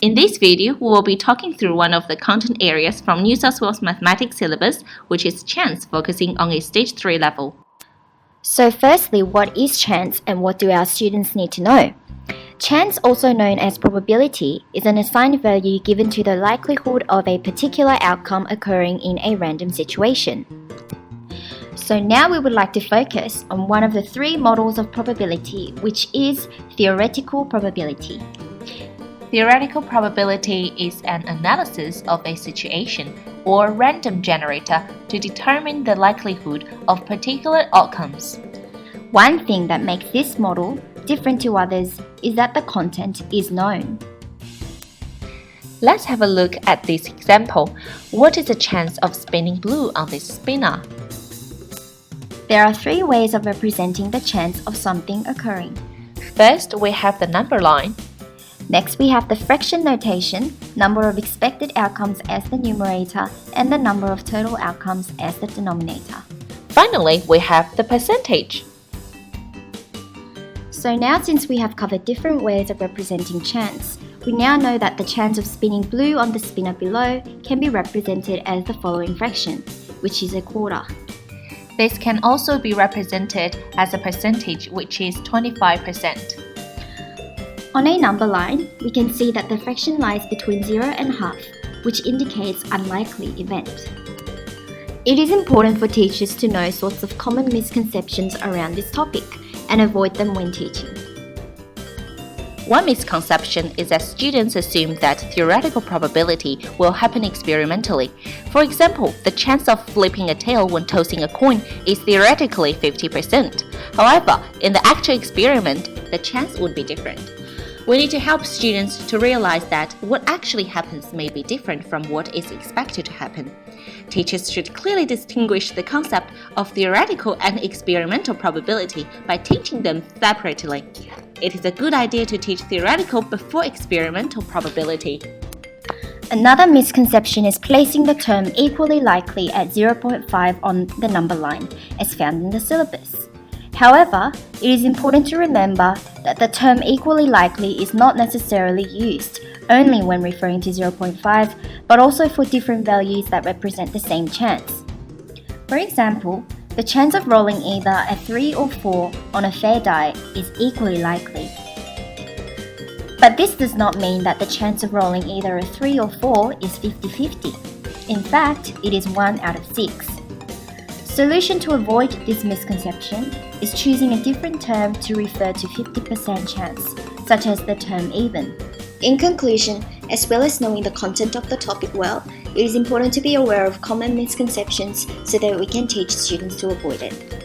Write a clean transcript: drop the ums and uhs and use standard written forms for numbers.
In this video, we will be talking through one of the content areas from New South Wales Mathematics syllabus, which is chance, focusing on a Stage 3 level. So firstly, what is chance and what do our students need to know? Chance, also known as probability, is an assigned value given to the likelihood of a particular outcome occurring in a random situation. So now we would like to focus on one of the three models of probability, which is theoretical probability. Theoretical probability is an analysis of a situation or random generator to determine the likelihood of particular outcomes. One thing that makes this model different to others is that the content is known. Let's have a look at this example. What is the chance of spinning blue on this spinner? There are three ways of representing the chance of something occurring. First, we have the number line. Next, we have the fraction notation, number of expected outcomes as the numerator and the number of total outcomes as the denominator. Finally, we have the percentage. So now, since we have covered different ways of representing chance, we now know that the chance of spinning blue on the spinner below can be represented as the following fraction, which is a quarter. This can also be represented as a percentage, which is 25%. On a number line, we can see that the fraction lies between 0 and half, which indicates unlikely event. It is important for teachers to know sorts of common misconceptions around this topic and avoid them when teaching. One misconception is that students assume that theoretical probability will happen experimentally. For example, the chance of flipping a tail when tossing a coin is theoretically 50%. However, in the actual experiment, the chance would be different. We need to help students to realize that what actually happens may be different from what is expected to happen. Teachers should clearly distinguish the concept of theoretical and experimental probability by teaching them separately. It is a good idea to teach theoretical before experimental probability. Another misconception is placing the term equally likely at 0.5 on the number line, as found in the syllabus. However, it is important to remember that the term equally likely is not necessarily used only when referring to 0.5, but also for different values that represent the same chance. For example, the chance of rolling either a 3 or 4 on a fair die is equally likely. But this does not mean that the chance of rolling either a 3 or 4 is 50-50. In fact, it is 1 out of 6. Solution to avoid this misconception is choosing a different term to refer to 50% chance, such as the term even. In conclusion, as well as knowing the content of the topic well, it is important to be aware of common misconceptions so that we can teach students to avoid it.